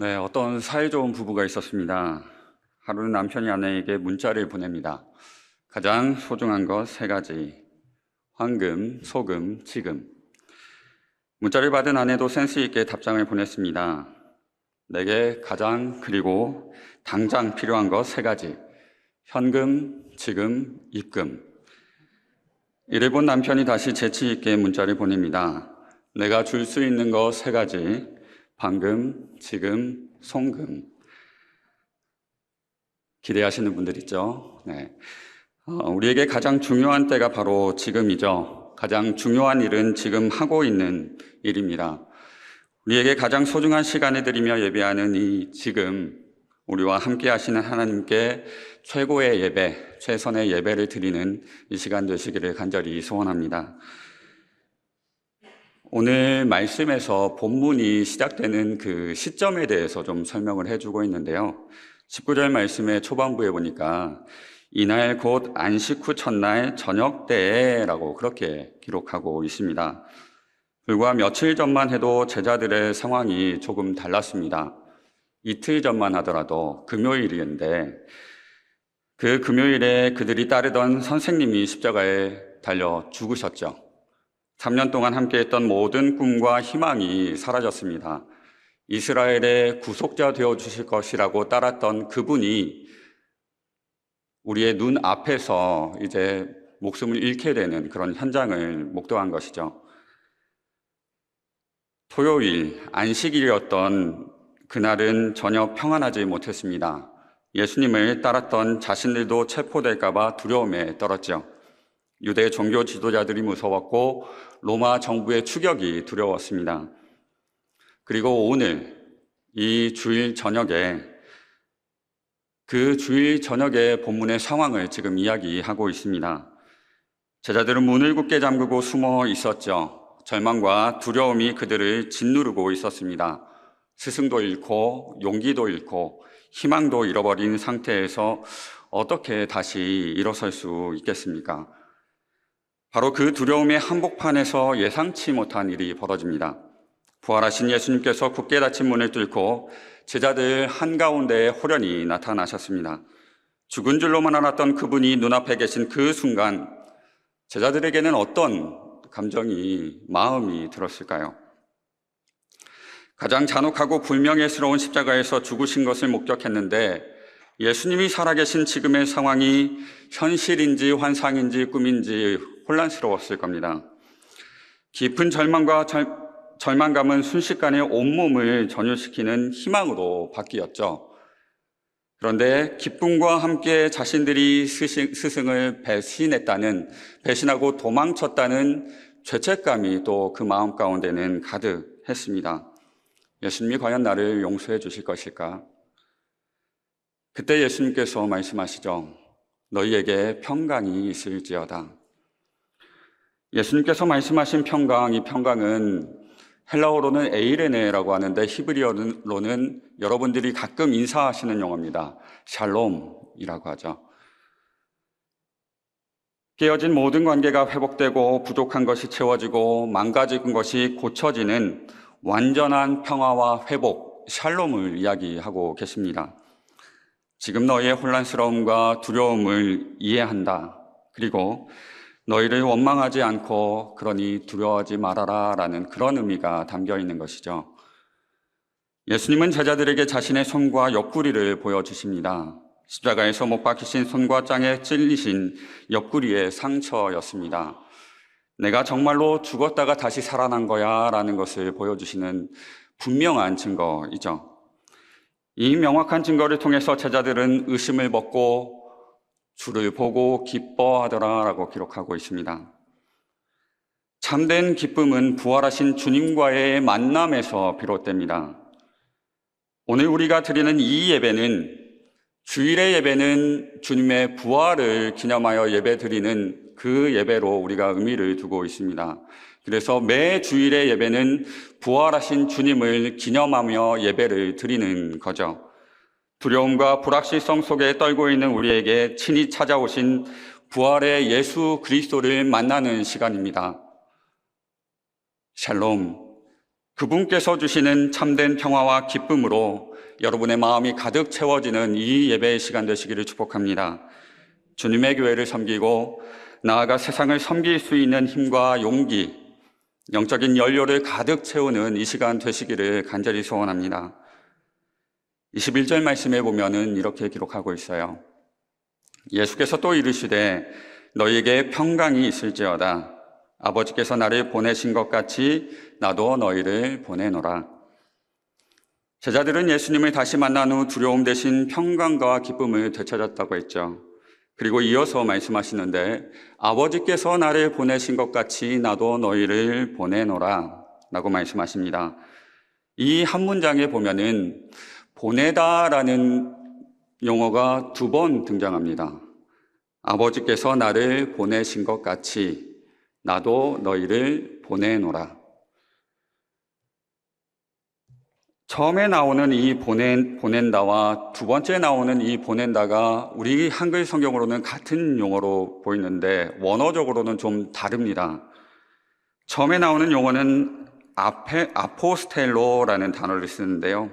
네, 어떤 사이 좋은 부부가 있었습니다. 하루는 남편이 아내에게 문자를 보냅니다. 가장 소중한 것 세 가지. 황금, 소금, 지금. 문자를 받은 아내도 센스 있게 답장을 보냈습니다. 내게 가장 그리고 당장 필요한 것 세 가지. 현금, 지금, 입금. 이를 본 남편이 다시 재치 있게 문자를 보냅니다. 내가 줄 수 있는 것 세 가지. 방금, 지금, 송금. 기대하시는 분들 있죠? 네. 우리에게 가장 중요한 때가 바로 지금이죠. 가장 중요한 일은 지금 하고 있는 일입니다. 우리에게 가장 소중한 시간을 드리며 예배하는 이 지금, 우리와 함께 하시는 하나님께 최고의 예배, 최선의 예배를 드리는 이 시간 되시기를 간절히 소원합니다. 오늘 말씀에서 본문이 시작되는 그 시점에 대해서 좀 설명을 해주고 있는데요. 19절 말씀의 초반부에 보니까 이날 곧 안식 후 첫날 저녁 때라고 그렇게 기록하고 있습니다. 불과 며칠 전만 해도 제자들의 상황이 조금 달랐습니다. 이틀 전만 하더라도 금요일인데 그 금요일에 그들이 따르던 선생님이 십자가에 달려 죽으셨죠. 3년 동안 함께했던 모든 꿈과 희망이 사라졌습니다. 이스라엘의 구속자 되어주실 것이라고 따랐던 그분이 우리의 눈 앞에서 이제 목숨을 잃게 되는 그런 현장을 목도한 것이죠. 토요일, 안식일이었던 그날은 전혀 평안하지 못했습니다. 예수님을 따랐던 자신들도 체포될까봐 두려움에 떨었죠. 유대 종교 지도자들이 무서웠고 로마 정부의 추격이 두려웠습니다. 그리고 오늘 이 주일 저녁에 그 주일 저녁의 본문의 상황을 지금 이야기하고 있습니다. 제자들은 문을 굳게 잠그고 숨어 있었죠. 절망과 두려움이 그들을 짓누르고 있었습니다. 스승도 잃고 용기도 잃고 희망도 잃어버린 상태에서 어떻게 다시 일어설 수 있겠습니까? 바로 그 두려움의 한복판에서 예상치 못한 일이 벌어집니다. 부활하신 예수님께서 굳게 닫힌 문을 뚫고 제자들 한가운데에 호련히 나타나셨습니다. 죽은 줄로만 알았던 그분이 눈앞에 계신 그 순간 제자들에게는 어떤 감정이, 마음이 들었을까요? 가장 잔혹하고 불명예스러운 십자가에서 죽으신 것을 목격했는데 예수님이 살아계신 지금의 상황이 현실인지 환상인지 꿈인지 혼란스러웠을 겁니다. 깊은 절망감은 순식간에 온몸을 전율시키는 희망으로 바뀌었죠. 그런데 기쁨과 함께 자신들이 스승을 배신하고 도망쳤다는 죄책감이 또 그 마음 가운데는 가득했습니다. 예수님이 과연 나를 용서해 주실 것일까? 그때 예수님께서 말씀하시죠. 너희에게 평강이 있을지어다. 예수님께서 말씀하신 평강, 이 평강은 헬라어로는 에이레네라고 하는데 히브리어로는 여러분들이 가끔 인사하시는 용어입니다. 샬롬이라고 하죠. 깨어진 모든 관계가 회복되고 부족한 것이 채워지고 망가진 것이 고쳐지는 완전한 평화와 회복, 샬롬을 이야기하고 계십니다. 지금 너희의 혼란스러움과 두려움을 이해한다. 그리고 너희를 원망하지 않고 그러니 두려워하지 말아라 라는 그런 의미가 담겨 있는 것이죠. 예수님은 제자들에게 자신의 손과 옆구리를 보여주십니다. 십자가에서 못 박히신 손과 짱에 찔리신 옆구리의 상처였습니다. 내가 정말로 죽었다가 다시 살아난 거야 라는 것을 보여주시는 분명한 증거이죠. 이 명확한 증거를 통해서 제자들은 의심을 벗고 주를 보고 기뻐하더라라고 기록하고 있습니다. 참된 기쁨은 부활하신 주님과의 만남에서 비롯됩니다. 오늘 우리가 드리는 이 예배는 주일의 예배는 주님의 부활을 기념하여 예배 드리는 그 예배로 우리가 의미를 두고 있습니다. 그래서 매 주일의 예배는 부활하신 주님을 기념하며 예배를 드리는 거죠. 두려움과 불확실성 속에 떨고 있는 우리에게 친히 찾아오신 부활의 예수 그리스도를 만나는 시간입니다. 샬롬, 그분께서 주시는 참된 평화와 기쁨으로 여러분의 마음이 가득 채워지는 이 예배의 시간 되시기를 축복합니다. 주님의 교회를 섬기고 나아가 세상을 섬길 수 있는 힘과 용기, 영적인 연료를 가득 채우는 이 시간 되시기를 간절히 소원합니다. 21절 말씀에 보면은 이렇게 기록하고 있어요. 예수께서 또 이르시되 너희에게 평강이 있을지어다. 아버지께서 나를 보내신 것 같이 나도 너희를 보내노라. 제자들은 예수님을 다시 만난 후 두려움 대신 평강과 기쁨을 되찾았다고 했죠. 그리고 이어서 말씀하시는데 아버지께서 나를 보내신 것 같이 나도 너희를 보내노라 라고 말씀하십니다. 이 한 문장에 보면은 보내다라는 용어가 2번 등장합니다. 아버지께서 나를 보내신 것 같이 나도 너희를 보내노라. 처음에 나오는 이 보낸다와 두 번째 나오는 이 보낸다가 우리 한글 성경으로는 같은 용어로 보이는데 원어적으로는 좀 다릅니다. 처음에 나오는 용어는 아포스텔로라는 단어를 쓰는데요.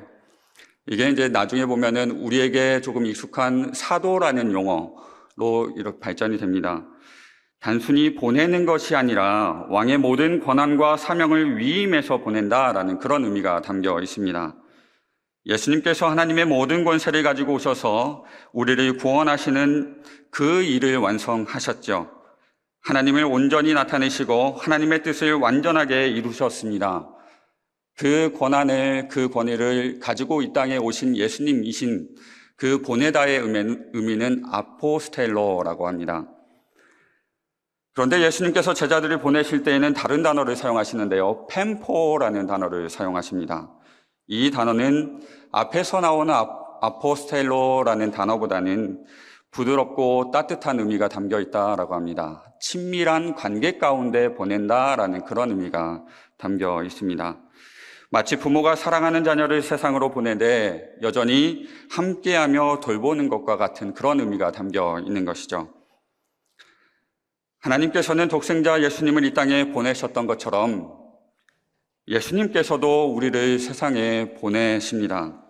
이게 이제 나중에 보면은 우리에게 조금 익숙한 사도라는 용어로 이렇게 발전이 됩니다. 단순히 보내는 것이 아니라 왕의 모든 권한과 사명을 위임해서 보낸다라는 그런 의미가 담겨 있습니다. 예수님께서 하나님의 모든 권세를 가지고 오셔서 우리를 구원하시는 그 일을 완성하셨죠. 하나님을 온전히 나타내시고 하나님의 뜻을 완전하게 이루셨습니다. 그 권위를 가지고 이 땅에 오신 예수님이신 그 보내다의 의미는 아포스텔로라고 합니다. 그런데 예수님께서 제자들을 보내실 때에는 다른 단어를 사용하시는데요. 펜포라는 단어를 사용하십니다. 이 단어는 앞에서 나오는 아포스텔로라는 단어보다는 부드럽고 따뜻한 의미가 담겨 있다라고 합니다. 친밀한 관계 가운데 보낸다라는 그런 의미가 담겨 있습니다. 마치 부모가 사랑하는 자녀를 세상으로 보내되 여전히 함께하며 돌보는 것과 같은 그런 의미가 담겨 있는 것이죠. 하나님께서는 독생자 예수님을 이 땅에 보내셨던 것처럼 예수님께서도 우리를 세상에 보내십니다.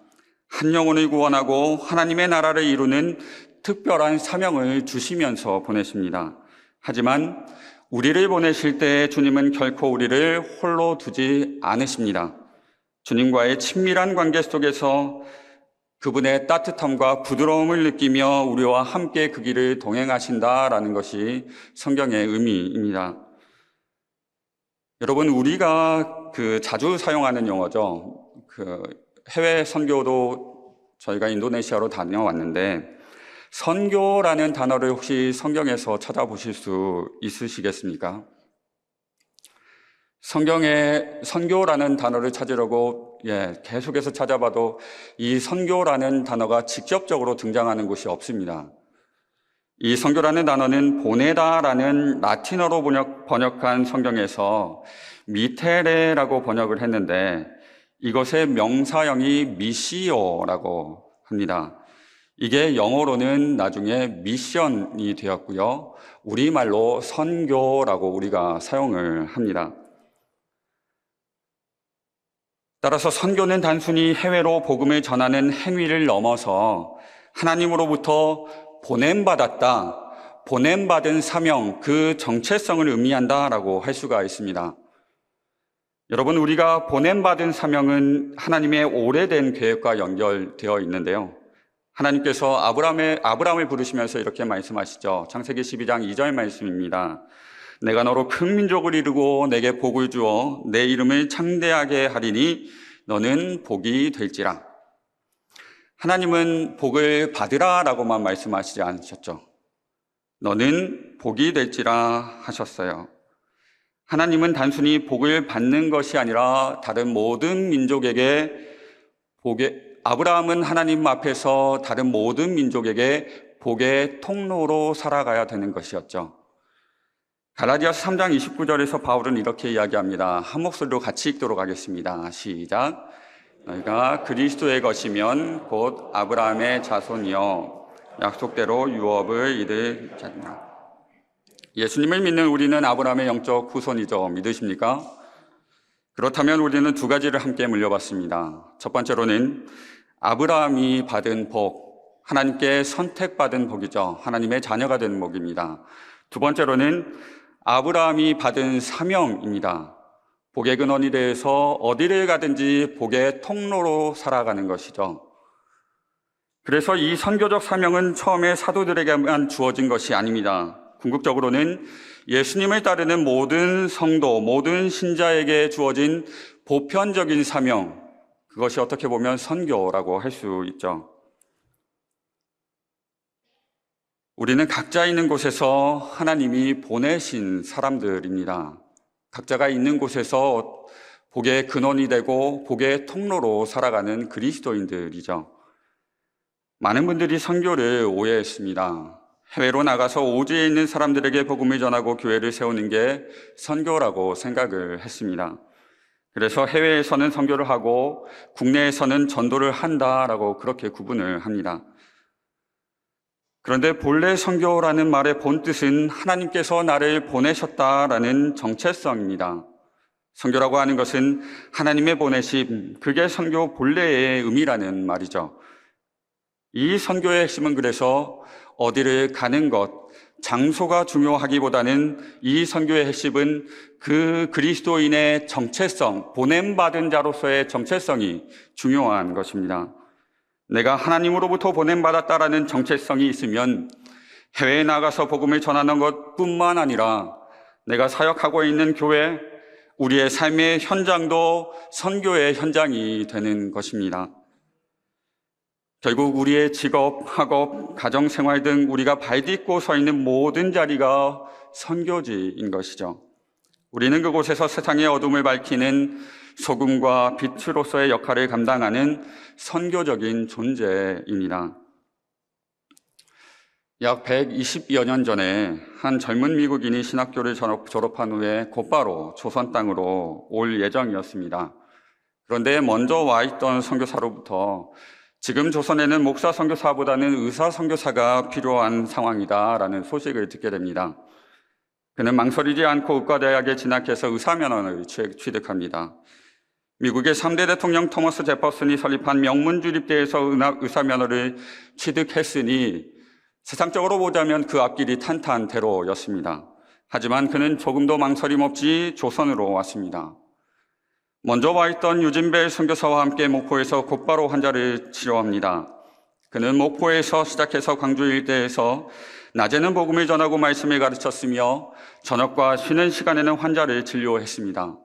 한 영혼을 구원하고 하나님의 나라를 이루는 특별한 사명을 주시면서 보내십니다. 하지만 우리를 보내실 때 주님은 결코 우리를 홀로 두지 않으십니다. 주님과의 친밀한 관계 속에서 그분의 따뜻함과 부드러움을 느끼며 우리와 함께 그 길을 동행하신다라는 것이 성경의 의미입니다. 여러분, 우리가 자주 사용하는 용어죠. 해외 선교도 저희가 인도네시아로 다녀왔는데 선교라는 단어를 혹시 성경에서 찾아보실 수 있으시겠습니까? 성경에 선교라는 단어를 찾으려고 계속해서 찾아봐도 이 선교라는 단어가 직접적으로 등장하는 곳이 없습니다. 이 선교라는 단어는 보내다라는 라틴어로 번역한 성경에서 미테레라고 번역을 했는데 이것의 명사형이 미시오라고 합니다. 이게 영어로는 나중에 미션이 되었고요. 우리말로 선교라고 우리가 사용을 합니다. 따라서 선교는 단순히 해외로 복음을 전하는 행위를 넘어서 하나님으로부터 보냄받았다, 보냄받은 사명, 그 정체성을 의미한다라고 할 수가 있습니다. 여러분, 우리가 보냄받은 사명은 하나님의 오래된 계획과 연결되어 있는데요. 하나님께서 아브라함을 부르시면서 이렇게 말씀하시죠. 창세기 12장 2절 말씀입니다. 내가 너로 큰 민족을 이루고 내게 복을 주어 내 이름을 창대하게 하리니 너는 복이 될지라. 하나님은 복을 받으라라고만 말씀하시지 않으셨죠. 너는 복이 될지라 하셨어요. 하나님은 단순히 복을 받는 것이 아니라 다른 모든 민족에게 아브라함은 하나님 앞에서 다른 모든 민족에게 복의 통로로 살아가야 되는 것이었죠. 갈라디아서 3장 29절에서 바울은 이렇게 이야기합니다. 한 목소리로 같이 읽도록 하겠습니다. 시작. 너희가 그리스도의 것이면 곧 아브라함의 자손이여 약속대로 유업을 이를 자니라. 예수님을 믿는 우리는 아브라함의 영적 후손이죠. 믿으십니까? 그렇다면 우리는 두 가지를 함께 물려받습니다. 첫 번째로는 아브라함이 받은 복, 하나님께 선택받은 복이죠. 하나님의 자녀가 된 복입니다. 두 번째로는 아브라함이 받은 사명입니다. 복의 근원이 되어서 어디를 가든지 복의 통로로 살아가는 것이죠. 그래서 이 선교적 사명은 처음에 사도들에게만 주어진 것이 아닙니다. 궁극적으로는 예수님을 따르는 모든 성도, 모든 신자에게 주어진 보편적인 사명, 그것이 어떻게 보면 선교라고 할 수 있죠. 우리는 각자 있는 곳에서 하나님이 보내신 사람들입니다. 각자가 있는 곳에서 복의 근원이 되고 복의 통로로 살아가는 그리스도인들이죠. 많은 분들이 선교를 오해했습니다. 해외로 나가서 오지에 있는 사람들에게 복음을 전하고 교회를 세우는 게 선교라고 생각을 했습니다. 그래서 해외에서는 선교를 하고 국내에서는 전도를 한다라고 그렇게 구분을 합니다. 그런데 본래 선교라는 말의 본뜻은 하나님께서 나를 보내셨다라는 정체성입니다. 선교라고 하는 것은 하나님의 보내심, 그게 선교 본래의 의미라는 말이죠. 이 선교의 핵심은 그래서 어디를 가는 것, 장소가 중요하기보다는 이 선교의 핵심은 그 그리스도인의 정체성, 보냄받은 자로서의 정체성이 중요한 것입니다. 내가 하나님으로부터 보냄받았다라는 정체성이 있으면 해외에 나가서 복음을 전하는 것뿐만 아니라 내가 사역하고 있는 교회, 우리의 삶의 현장도 선교의 현장이 되는 것입니다. 결국 우리의 직업, 학업, 가정생활 등 우리가 발 딛고 서 있는 모든 자리가 선교지인 것이죠. 우리는 그곳에서 세상의 어둠을 밝히는 소금과 빛으로서의 역할을 감당하는 선교적인 존재입니다. 약 120여 년 전에 한 젊은 미국인이 신학교를 졸업한 후에 곧바로 조선 땅으로 올 예정이었습니다. 그런데 먼저 와 있던 선교사로부터 지금 조선에는 목사 선교사보다는 의사 선교사가 필요한 상황이다라는 소식을 듣게 됩니다. 그는 망설이지 않고 의과대학에 진학해서 의사면허를 취득합니다. 미국의 3대 대통령 토머스 제퍼슨이 설립한 명문주립대에서 의사면허를 취득했으니 세상적으로 보자면 그 앞길이 탄탄대로였습니다. 하지만 그는 조금도 망설임 없이 조선으로 왔습니다. 먼저 와 있던 유진벨 선교사와 함께 목포에서 곧바로 환자를 치료합니다. 그는 목포에서 시작해서 광주 일대에서 낮에는 복음을 전하고 말씀을 가르쳤으며 저녁과 쉬는 시간에는 환자를 진료했습니다.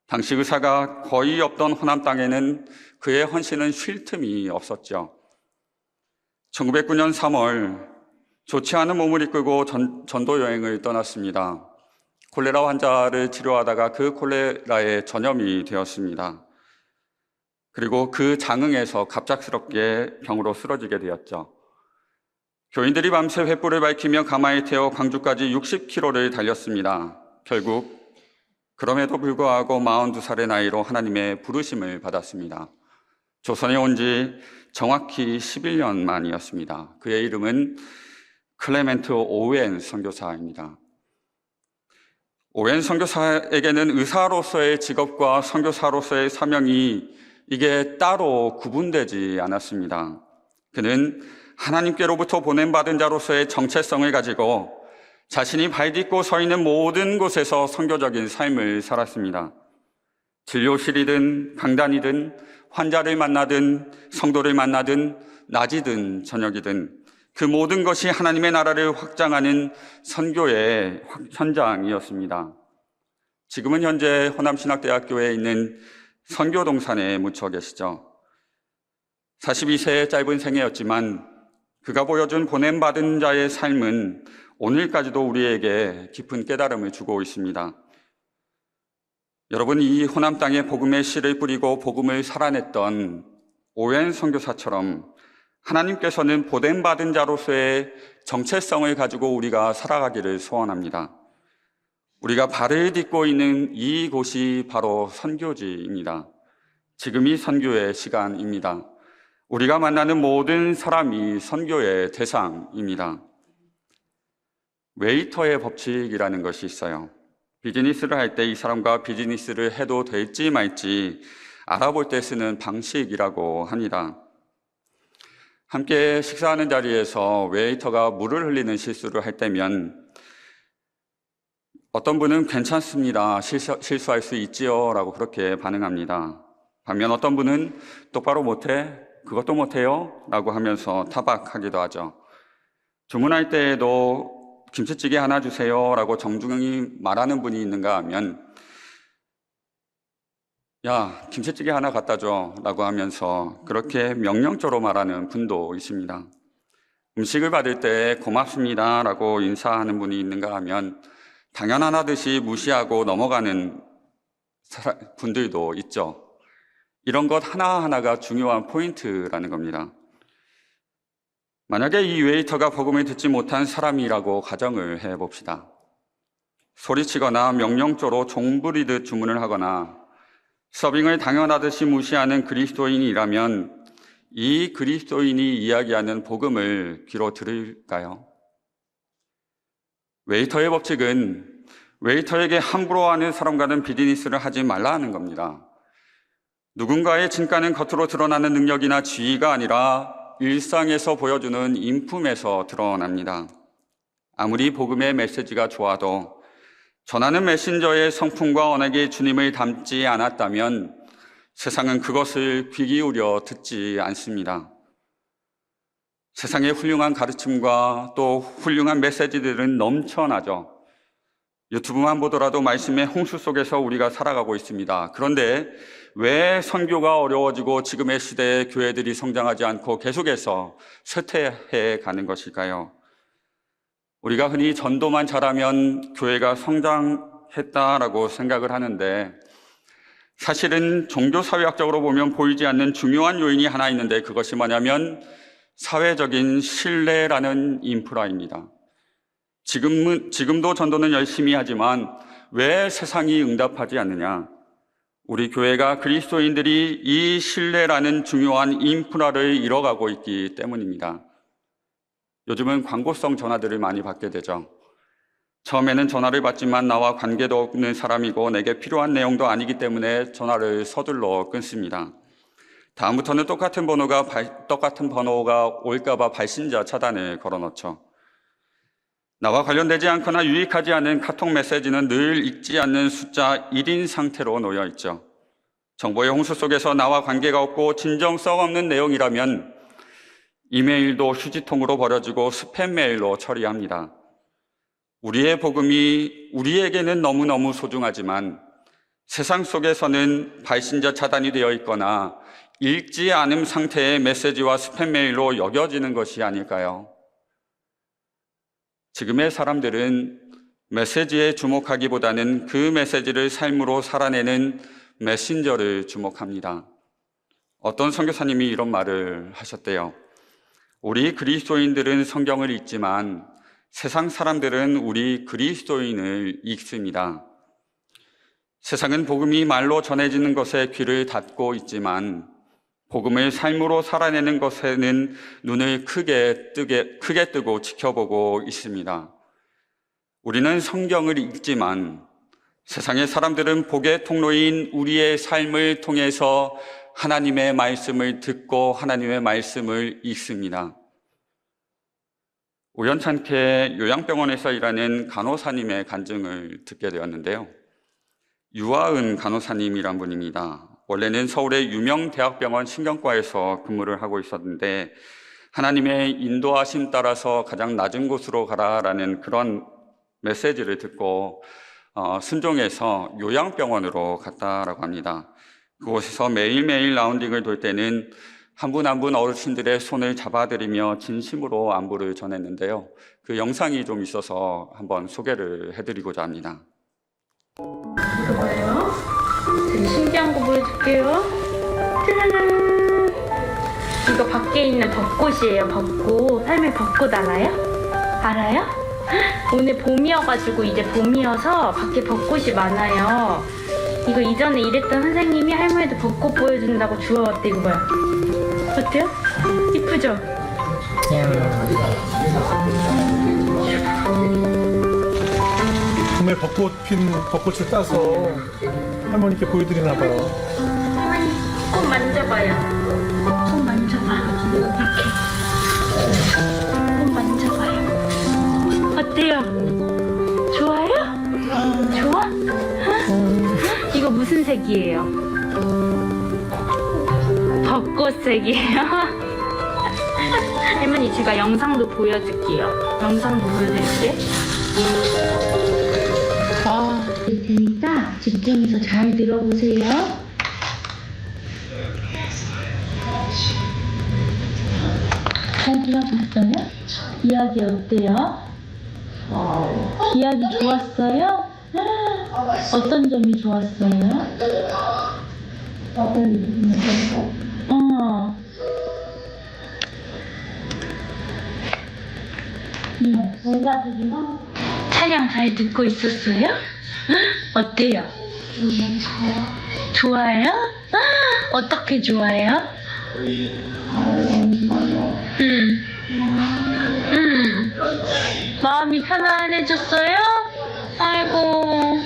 당시 의사가 거의 없던 호남 땅에는 그의 헌신은 쉴 틈이 없었죠. 1909년 3월 좋지 않은 몸을 이끌고 전도 여행을 떠났습니다. 콜레라 환자를 치료하다가 그 콜레라에 전염이 되었습니다. 그리고 그 장흥에서 갑작스럽게 병으로 쓰러지게 되었죠. 교인들이 밤새 횃불을 밝히며 가마에 태워 광주까지 60km를 달렸습니다. 결국 그럼에도 불구하고 42살의 나이로 하나님의 부르심을 받았습니다. 조선에 온 지 정확히 11년 만이었습니다. 그의 이름은 클레멘트 오웬 선교사입니다. 오웬 선교사에게는 의사로서의 직업과 선교사로서의 사명이 이게 따로 구분되지 않았습니다. 그는 하나님께로부터 보냄받은 자로서의 정체성을 가지고 자신이 발 딛고 서 있는 모든 곳에서 선교적인 삶을 살았습니다. 진료실이든 강단이든 환자를 만나든 성도를 만나든 낮이든 저녁이든 그 모든 것이 하나님의 나라를 확장하는 선교의 현장이었습니다. 지금은 현재 호남신학대학교에 있는 선교동산에 묻혀 계시죠. 42세의 짧은 생애였지만 그가 보여준 보냄받은 자의 삶은 오늘까지도 우리에게 깊은 깨달음을 주고 있습니다. 여러분, 이 호남 땅에 복음의 씨를 뿌리고 복음을 살아냈던 오웬 선교사처럼 하나님께서는 보냄받은 자로서의 정체성을 가지고 우리가 살아가기를 소원합니다. 우리가 발을 딛고 있는 이곳이 바로 선교지입니다. 지금이 선교의 시간입니다. 우리가 만나는 모든 사람이 선교의 대상입니다. 웨이터의 법칙이라는 것이 있어요. 비즈니스를 할 때 이 사람과 비즈니스를 해도 될지 말지 알아볼 때 쓰는 방식이라고 합니다. 함께 식사하는 자리에서 웨이터가 물을 흘리는 실수를 할 때면 어떤 분은 괜찮습니다. 실수할 수 있지요. 라고 그렇게 반응합니다. 반면 어떤 분은 똑바로 못해? 그것도 못해요? 라고 하면서 타박하기도 하죠. 주문할 때에도 김치찌개 하나 주세요. 라고 정중히 말하는 분이 있는가 하면 야, 김치찌개 하나 갖다 줘. 라고 하면서 그렇게 명령조로 말하는 분도 있습니다. 음식을 받을 때 고맙습니다. 라고 인사하는 분이 있는가 하면 당연하듯이 무시하고 넘어가는 분들도 있죠. 이런 것 하나하나가 중요한 포인트라는 겁니다. 만약에 이 웨이터가 복음을 듣지 못한 사람이라고 가정을 해봅시다. 소리치거나 명령조로 종부리듯 주문을 하거나 서빙을 당연하듯이 무시하는 그리스도인이라면 이 그리스도인이 이야기하는 복음을 귀로 들을까요? 웨이터의 법칙은 웨이터에게 함부로 하는 사람과는 비즈니스를 하지 말라는 겁니다. 누군가의 진가는 겉으로 드러나는 능력이나 지위가 아니라 일상에서 보여주는 인품에서 드러납니다. 아무리 복음의 메시지가 좋아도 전하는 메신저의 성품과 언어의 주님을 담지 않았다면 세상은 그것을 귀 기울여 듣지 않습니다. 세상의 훌륭한 가르침과 또 훌륭한 메시지들은 넘쳐나죠. 유튜브만 보더라도 말씀의 홍수 속에서 우리가 살아가고 있습니다. 그런데 왜 선교가 어려워지고 지금의 시대에 교회들이 성장하지 않고 계속해서 쇠퇴해 가는 것일까요? 우리가 흔히 전도만 잘하면 교회가 성장했다라고 생각을 하는데 사실은 종교사회학적으로 보면 보이지 않는 중요한 요인이 하나 있는데 그것이 뭐냐면 사회적인 신뢰라는 인프라입니다. 지금도 전도는 열심히 하지만 왜 세상이 응답하지 않느냐? 우리 교회가 그리스도인들이 이 신뢰라는 중요한 인프라를 잃어가고 있기 때문입니다. 요즘은 광고성 전화들을 많이 받게 되죠. 처음에는 전화를 받지만 나와 관계도 없는 사람이고 내게 필요한 내용도 아니기 때문에 전화를 서둘러 끊습니다. 다음부터는 똑같은 번호가 올까봐 발신자 차단을 걸어놓죠. 나와 관련되지 않거나 유익하지 않은 카톡 메시지는 늘 읽지 않는 숫자 1인 상태로 놓여 있죠. 정보의 홍수 속에서 나와 관계가 없고 진정성 없는 내용이라면 이메일도 휴지통으로 버려지고 스팸 메일로 처리합니다. 우리의 복음이 우리에게는 너무너무 소중하지만 세상 속에서는 발신자 차단이 되어 있거나 읽지 않은 상태의 메시지와 스팸 메일로 여겨지는 것이 아닐까요? 지금의 사람들은 메시지에 주목하기보다는 그 메시지를 삶으로 살아내는 메신저를 주목합니다. 어떤 선교사님이 이런 말을 하셨대요. 우리 그리스도인들은 성경을 읽지만 세상 사람들은 우리 그리스도인을 읽습니다. 세상은 복음이 말로 전해지는 것에 귀를 닫고 있지만 복음을 삶으로 살아내는 것에는 눈을 크게 뜨고 지켜보고 있습니다. 우리는 성경을 읽지만 세상의 사람들은 복의 통로인 우리의 삶을 통해서 하나님의 말씀을 듣고 하나님의 말씀을 읽습니다. 우연찮게 요양병원에서 일하는 간호사님의 간증을 듣게 되었는데요. 유아은 간호사님이란 분입니다. 원래는 서울의 유명 대학병원 신경과에서 근무를 하고 있었는데 하나님의 인도하심 따라서 가장 낮은 곳으로 가라라는 그런 메시지를 듣고 순종해서 요양병원으로 갔다라고 합니다. 그곳에서 매일매일 라운딩을 돌 때는 한 분 한 분 어르신들의 손을 잡아드리며 진심으로 안부를 전했는데요. 그 영상이 좀 있어서 한번 소개를 해드리고자 합니다. 이거 뭐예요? 되게 신기한 거 보여줄게요. 짜잔! 이거 밖에 있는 벚꽃이에요. 벚꽃. 삶의 벚꽃 알아요? 알아요? 오늘 봄이어가지고 이제 봄이어서 밖에 벚꽃이 많아요. 이거 이전에 일했던 선생님이 할머니도 벚꽃 보여준다고 주워왔대. 이거 뭐야? 어때요? 이쁘죠? 봄에 벚꽃 핀 벚꽃을 따서 할머니께 보여드리나 봐요. 할머니 꽃 만져봐요. 꽃 만져봐. 이렇게. 꽃 만져봐요. 어때요? 좋아요? 좋아? 이거 무슨 색이에요? 벚꽃색이에요. 할머니 제가 영상도 보여줄게요. 영상도 보여드릴게요. 될 테니까 집중해서 잘 들어보세요. 잘 들어봤어요? 이야기 어때요? 이야기 좋았어요? 어떤 점이 좋았어요? 찬양 잘 듣고 있었어요? 어때요? 좋아요? 어떻게 좋아요? 마음이 편안해졌어요? 아이고.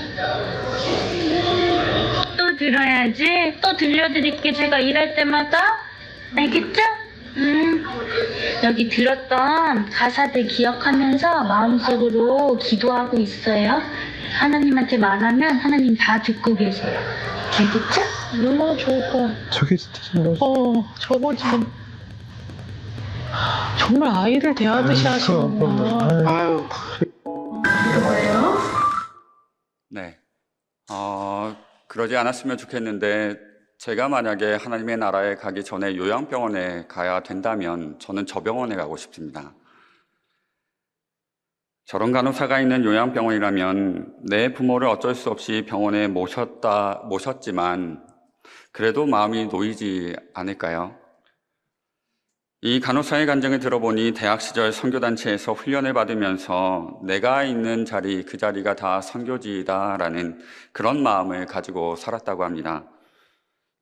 또 들어야지. 또 들려드릴게. 제가 일할 때마다. 알겠죠? 여기 들었던 가사들 기억하면서 마음속으로 기도하고 있어요. 하나님한테 말하면 하나님 다 듣고 계세요. 알겠죠? 얼마나 좋을까. 저게 진짜 좀 저거 지금 정말 아이를 대하듯이 하시는구나. 아유. 뭐예요? 네. 그러지 않았으면 좋겠는데 제가 만약에 하나님의 나라에 가기 전에 요양병원에 가야 된다면 저는 저 병원에 가고 싶습니다. 저런 간호사가 있는 요양병원이라면 내 부모를 어쩔 수 없이 병원에 모셨지만 그래도 마음이 놓이지 않을까요? 이 간호사의 간증을 들어보니 대학 시절 선교단체에서 훈련을 받으면서 내가 있는 자리, 그 자리가 다 선교지다라는 그런 마음을 가지고 살았다고 합니다.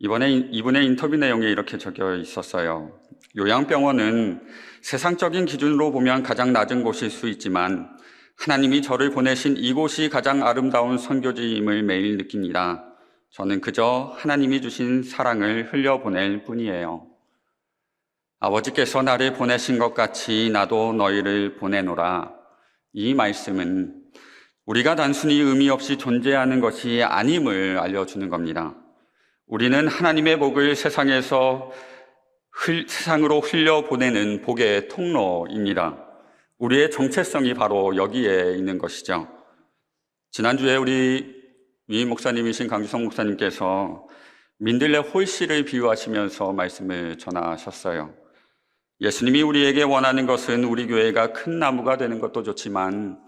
이분의 인터뷰 내용에 이렇게 적혀 있었어요. 요양병원은 세상적인 기준으로 보면 가장 낮은 곳일 수 있지만 하나님이 저를 보내신 이곳이 가장 아름다운 선교지임을 매일 느낍니다. 저는 그저 하나님이 주신 사랑을 흘려보낼 뿐이에요. 아버지께서 나를 보내신 것 같이 나도 너희를 보내노라. 이 말씀은 우리가 단순히 의미 없이 존재하는 것이 아님을 알려주는 겁니다. 우리는 하나님의 복을 세상으로 흘려보내는 복의 통로입니다. 우리의 정체성이 바로 여기에 있는 것이죠. 지난주에 우리 위임 목사님이신 강주성 목사님께서 민들레 홀씨를 비유하시면서 말씀을 전하셨어요. 예수님이 우리에게 원하는 것은 우리 교회가 큰 나무가 되는 것도 좋지만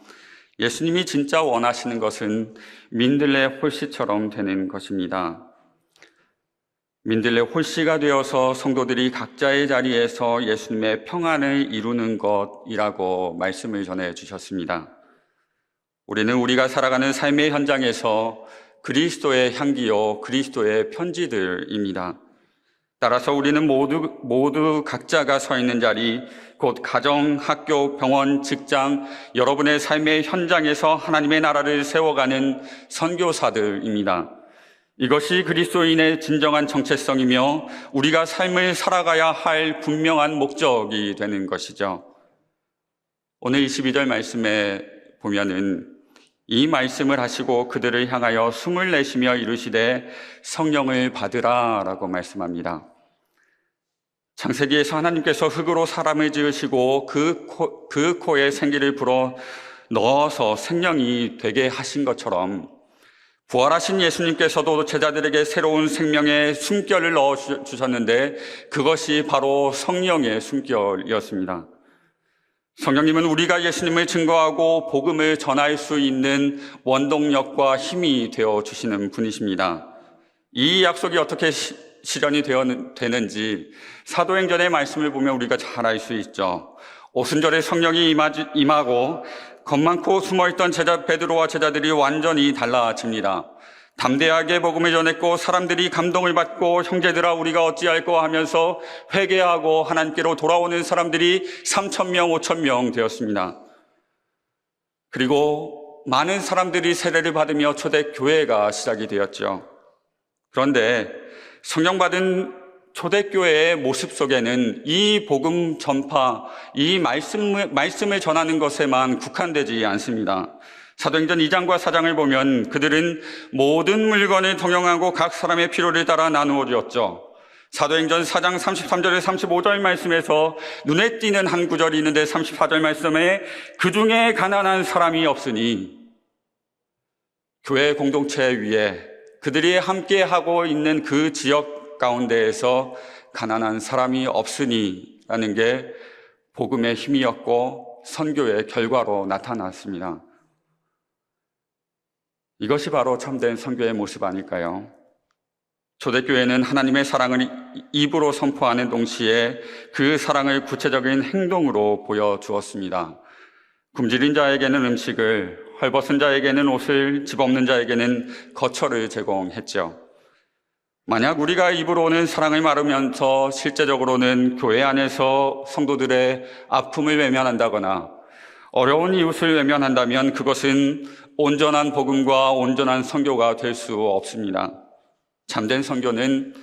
예수님이 진짜 원하시는 것은 민들레 홀씨처럼 되는 것입니다. 민들레 홀씨가 되어서 성도들이 각자의 자리에서 예수님의 평안을 이루는 것이라고 말씀을 전해 주셨습니다. 우리는 우리가 살아가는 삶의 현장에서 그리스도의 향기요, 그리스도의 편지들입니다. 따라서 우리는 모두 각자가 서 있는 자리, 곧 가정, 학교, 병원, 직장, 여러분의 삶의 현장에서 하나님의 나라를 세워가는 선교사들입니다. 이것이 그리스도인의 진정한 정체성이며 우리가 삶을 살아가야 할 분명한 목적이 되는 것이죠. 오늘 22절 말씀에 보면은 이 말씀을 하시고 그들을 향하여 숨을 내쉬며 이르시되 성령을 받으라 라고 말씀합니다. 창세기에서 하나님께서 흙으로 사람을 지으시고 그 코에 생기를 불어 넣어서 생명이 되게 하신 것처럼 부활하신 예수님께서도 제자들에게 새로운 생명의 숨결을 넣어주셨는데 그것이 바로 성령의 숨결이었습니다. 성령님은 우리가 예수님을 증거하고 복음을 전할 수 있는 원동력과 힘이 되어주시는 분이십니다. 이 약속이 어떻게 실현이 되는지 사도행전의 말씀을 보면 우리가 잘 알 수 있죠. 오순절에 성령이 임하고 겁 많고 숨어있던 베드로와 제자들이 완전히 달라집니다. 담대하게 복음을 전했고 사람들이 감동을 받고 형제들아 우리가 어찌할꼬 하면서 회개하고 하나님께로 돌아오는 사람들이 3,000명, 5,000명 되었습니다. 그리고 많은 사람들이 세례를 받으며 초대교회가 시작이 되었죠. 그런데 성령받은 초대교회의 모습 속에는 이 복음 전파, 이 말씀을 전하는 것에만 국한되지 않습니다. 사도행전 2장과 4장을 보면 그들은 모든 물건을 동용하고 각 사람의 필요를 따라 나누어 주었죠. 사도행전 4장 33절에 35절 말씀에서 눈에 띄는 한 구절이 있는데 34절 말씀에 그 중에 가난한 사람이 없으니, 교회 공동체 위에 그들이 함께하고 있는 그 지역 가운데에서 가난한 사람이 없으니 라는 게 복음의 힘이었고 선교의 결과로 나타났습니다. 이것이 바로 참된 선교의 모습 아닐까요? 초대교회는 하나님의 사랑을 입으로 선포하는 동시에 그 사랑을 구체적인 행동으로 보여주었습니다. 굶주린 자에게는 음식을, 헐벗은 자에게는 옷을, 집 없는 자에게는 거처를 제공했죠. 만약 우리가 입으로는 사랑을 말하면서 실제적으로는 교회 안에서 성도들의 아픔을 외면한다거나 어려운 이웃을 외면한다면 그것은 온전한 복음과 온전한 선교가 될 수 없습니다. 참된 선교는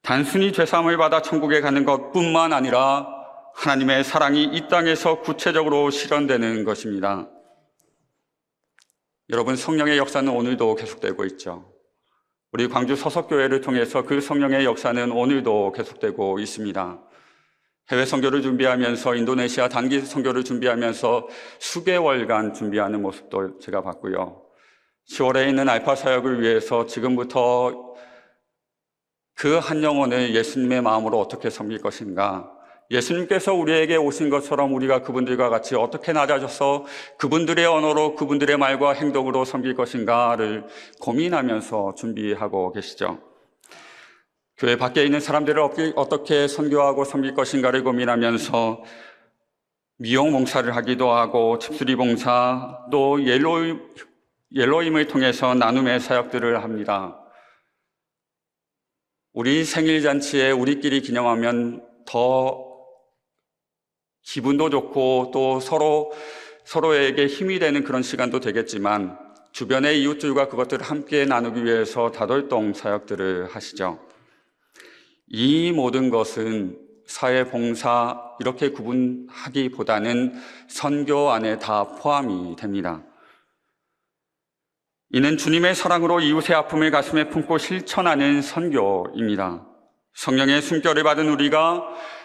단순히 죄사함을 받아 천국에 가는 것뿐만 아니라 하나님의 사랑이 이 땅에서 구체적으로 실현되는 것입니다. 여러분, 성령의 역사는 오늘도 계속되고 있죠. 우리 광주 서석교회를 통해서 그 성령의 역사는 오늘도 계속되고 있습니다. 해외 선교를 준비하면서 인도네시아 단기 선교를 준비하면서 수개월간 준비하는 모습도 제가 봤고요. 10월에 있는 알파 사역을 위해서 지금부터 그 한 영혼을 예수님의 마음으로 어떻게 섬길 것인가, 예수님께서 우리에게 오신 것처럼 우리가 그분들과 같이 어떻게 낮아져서 그분들의 언어로 그분들의 말과 행동으로 섬길 것인가를 고민하면서 준비하고 계시죠. 교회 밖에 있는 사람들을 어떻게 선교하고 섬길 것인가를 고민하면서 미용 봉사를 하기도 하고 집수리 봉사, 또 옐로임을 통해서 나눔의 사역들을 합니다. 우리 생일잔치에 우리끼리 기념하면 더 기분도 좋고 또 서로에게 힘이 되는 그런 시간도 되겠지만 주변의 이웃들과 그것들을 함께 나누기 위해서 다돌동 사역들을 하시죠. 이 모든 것은 사회봉사 이렇게 구분하기보다는 선교 안에 다 포함이 됩니다. 이는 주님의 사랑으로 이웃의 아픔을 가슴에 품고 실천하는 선교입니다. 성령의 숨결을 받은 우리가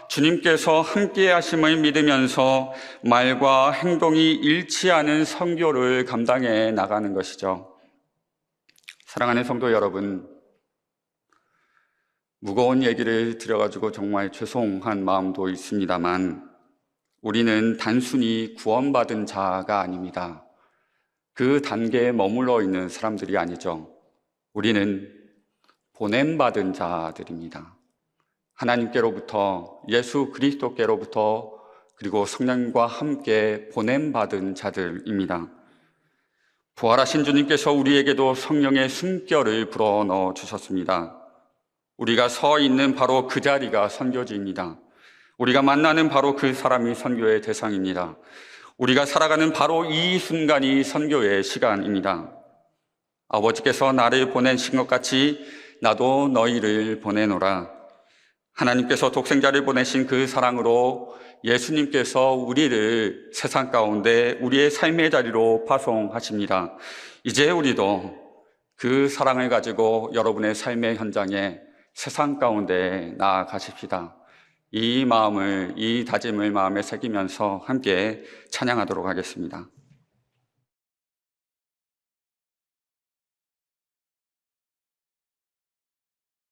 주님께서 함께 하심을 믿으면서 말과 행동이 일치하는 선교를 감당해 나가는 것이죠. 사랑하는 성도 여러분, 무거운 얘기를 드려가지고 정말 죄송한 마음도 있습니다만 우리는 단순히 구원받은 자가 아닙니다. 그 단계에 머물러 있는 사람들이 아니죠. 우리는 보냄받은 자들입니다. 하나님께로부터, 예수 그리스도께로부터, 그리고 성령과 함께 보냄받은 자들입니다. 부활하신 주님께서 우리에게도 성령의 숨결을 불어넣어 주셨습니다. 우리가 서 있는 바로 그 자리가 선교지입니다. 우리가 만나는 바로 그 사람이 선교의 대상입니다. 우리가 살아가는 바로 이 순간이 선교의 시간입니다. 아버지께서 나를 보내신 것 같이 나도 너희를 보내노라. 하나님께서 독생자를 보내신 그 사랑으로 예수님께서 우리를 세상 가운데 우리의 삶의 자리로 파송하십니다. 이제 우리도 그 사랑을 가지고 여러분의 삶의 현장에 세상 가운데 나아가십시다. 이 다짐을 마음에 새기면서 함께 찬양하도록 하겠습니다.